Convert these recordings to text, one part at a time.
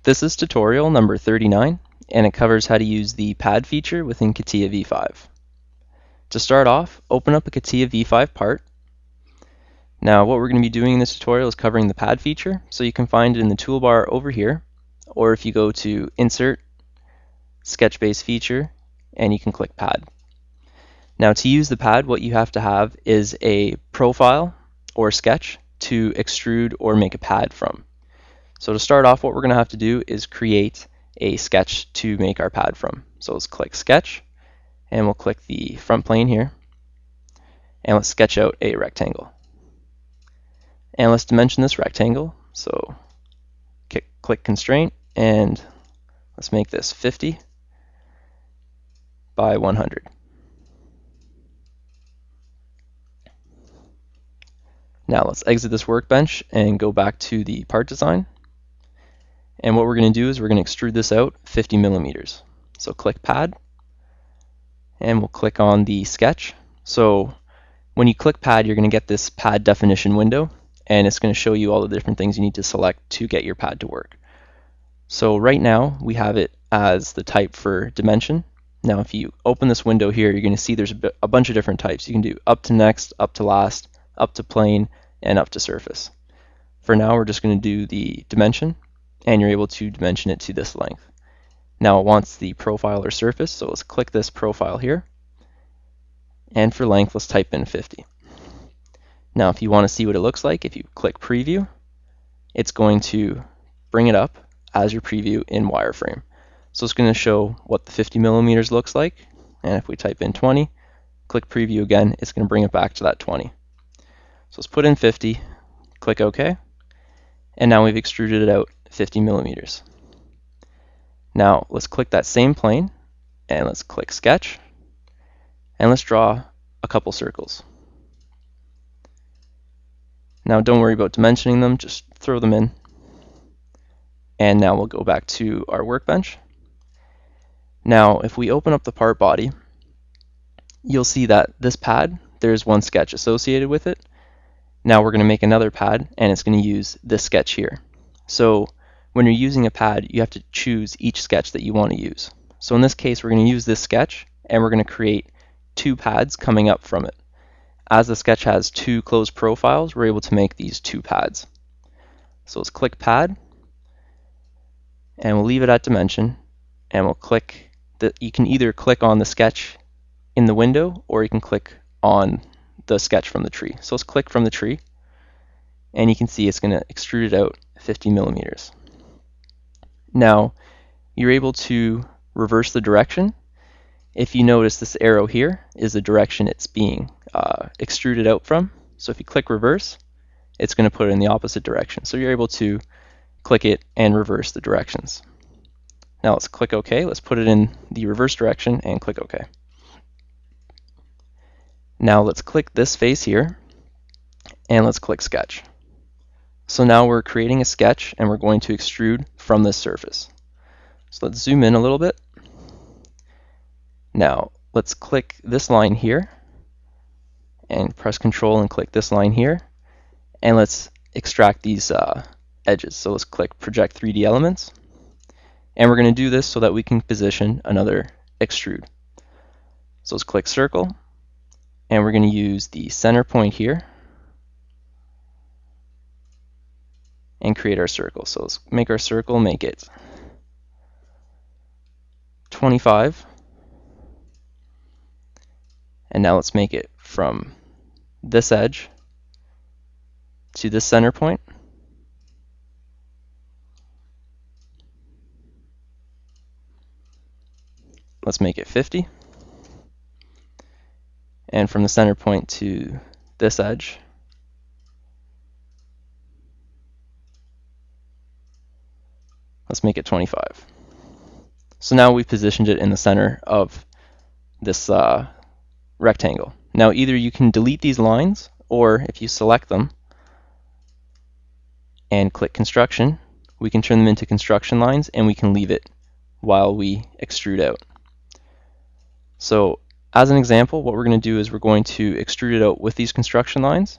This is tutorial number 39, and it covers how to use the pad feature within CATIA V5. To start off, open up a CATIA V5 part. Now what we're going to be doing in this tutorial is covering the pad feature, so you can find it in the toolbar over here, or if you go to Insert, Sketch-Based Feature, and you can click Pad. Now to use the pad, what you have to have is a profile or sketch to extrude or make a pad from. So to start off, what we're going to have to do is create a sketch to make our pad from. So let's click Sketch, and we'll click the front plane here, and let's sketch out a rectangle. And let's dimension this rectangle. So click Constraint, and let's make this 50 by 100. Now let's exit this workbench and go back to the part design. And what we're going to do is we're going to extrude this out 50 millimeters. So click Pad, and we'll click on the sketch. So when you click Pad, you're going to get this pad definition window, and it's going to show you all the different things you need to select to get your pad to work. So right now we have it as the type for dimension. Now if you open this window here, you're going to see there's a bunch of different types. You can do up to next, up to last, up to plane, and up to surface. For now, we're just going to do the dimension, and you're able to dimension it to this length. Now it wants the profile or surface, so let's click this profile here, and for length, let's type in 50. Now if you want to see what it looks like, if you click Preview, it's going to bring it up as your preview in wireframe. So it's going to show what the 50 millimeters looks like, and if we type in 20, click Preview again, it's going to bring it back to that 20. So let's put in 50, click OK, and now we've extruded it out 50 millimeters. Now let's click that same plane, and let's click Sketch, and let's draw a couple circles. Now don't worry about dimensioning them, just throw them in. And now we'll go back to our workbench. Now if we open up the part body, you'll see that this pad, there's one sketch associated with it. Now we're going to make another pad, and it's going to use this sketch here. So when you're using a pad, you have to choose each sketch that you want to use. So in this case, we're going to use this sketch, and we're going to create two pads coming up from it. As the sketch has two closed profiles, we're able to make these two pads. So let's click Pad, and we'll leave it at dimension, and we'll click you can either click on the sketch in the window, or you can click on the sketch from the tree. So let's click from the tree, and you can see it's going to extrude it out 50 millimeters. Now you're able to reverse the direction. If you notice, this arrow here is the direction it's being extruded out from. So if you click reverse, it's going to put it in the opposite direction. So you're able to click it and reverse the directions. Now let's click OK. Let's put it in the reverse direction and click OK. Now let's click this face here, and let's click Sketch. So now we're creating a sketch, and we're going to extrude from this surface. So let's zoom in a little bit. Now let's click this line here, and press Control and click this line here, and let's extract these edges. So let's click Project 3D Elements, and we're going to do this so that we can position another extrude. So let's click Circle, and we're going to use the center point here and create our circle. So let's make our circle, make it 25. And now let's make it from this edge to this center point. Let's make it 50. And from the center point to this edge, let's make it 25. So now we've positioned it in the center of this rectangle. Now either you can delete these lines, or if you select them and click Construction, we can turn them into construction lines, and we can leave it while we extrude out. So as an example, what we're going to do is we're going to extrude it out with these construction lines.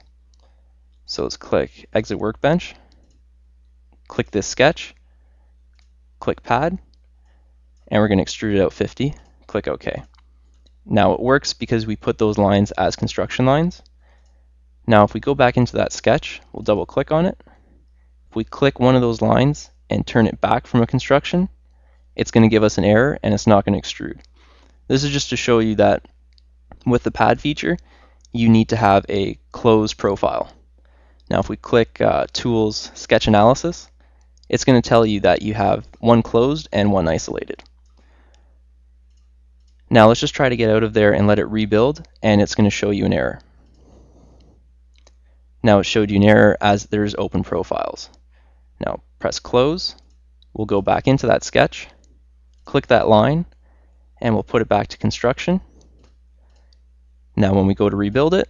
So let's click Exit Workbench, click this sketch, click pad, and we're going to extrude it out 50, click OK. Now it works because we put those lines as construction lines. Now if we go back into that sketch, we'll double click on it. If we click one of those lines and turn it back from a construction, it's going to give us an error and it's not going to extrude. This is just to show you that with the pad feature, you need to have a closed profile. Now if we click Tools, Sketch Analysis, it's going to tell you that you have one closed and one isolated. Now let's just try to get out of there and let it rebuild, and it's going to show you an error. Now it showed you an error as there's open profiles. Now press close, we'll go back into that sketch, click that line, and we'll put it back to construction. Now when we go to rebuild it,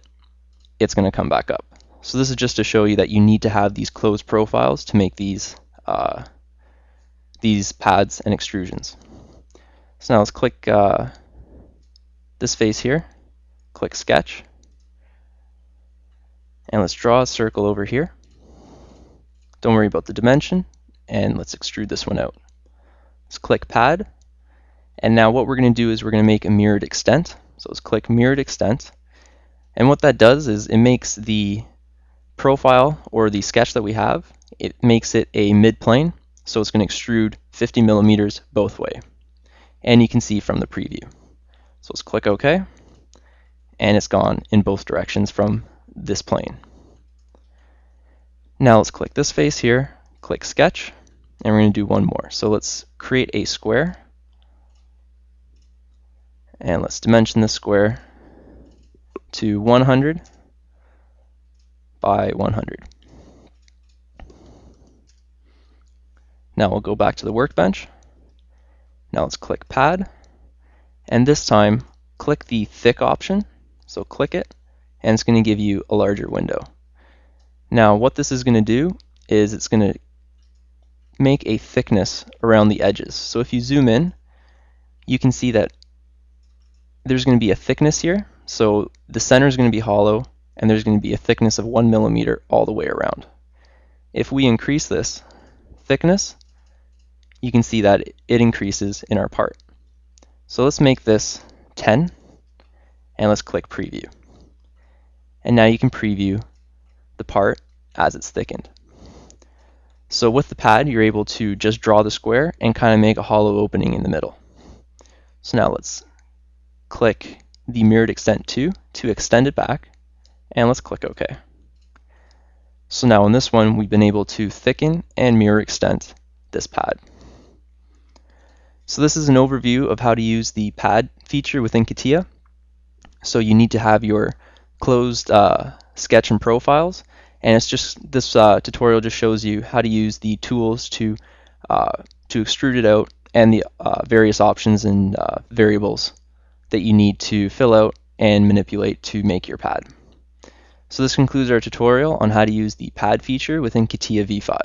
it's going to come back up. So this is just to show you that you need to have these closed profiles to make these pads and extrusions. So now let's click this face here, click sketch, and let's draw a circle over here. Don't worry about the dimension, and let's extrude this one out. Let's click pad, and now what we're going to do is we're going to make a mirrored extent. So let's click mirrored extent, and what that does is it makes the profile or the sketch that we have, it makes it a mid-plane, so it's going to extrude 50 millimeters both way, and you can see from the preview. So let's click OK, and it's gone in both directions from this plane. Now let's click this face here, click sketch, and we're going to do one more. So let's create a square, and let's dimension this square to 100 by 100. Now we'll go back to the workbench. Now let's click pad, and this time click the thick option. So click it, and it's going to give you a larger window. Now what this is going to do is it's going to make a thickness around the edges. So if you zoom in, you can see that there's going to be a thickness here. So the center is going to be hollow, and there's going to be a thickness of 1 millimeter all the way around. If we increase this thickness, you can see that it increases in our part. So let's make this 10, and let's click preview. And now you can preview the part as it's thickened. So with the pad, you're able to just draw the square and kind of make a hollow opening in the middle. So now let's click the mirrored extent to extend it back, and let's click OK. So now in this one, we've been able to thicken and mirror extend this pad. So this is an overview of how to use the pad feature within CATIA. So you need to have your closed sketch and profiles, and it's just this tutorial just shows you how to use the tools to extrude it out, and the various options and variables that you need to fill out and manipulate to make your pad. So this concludes our tutorial on how to use the pad feature within CATIA V5.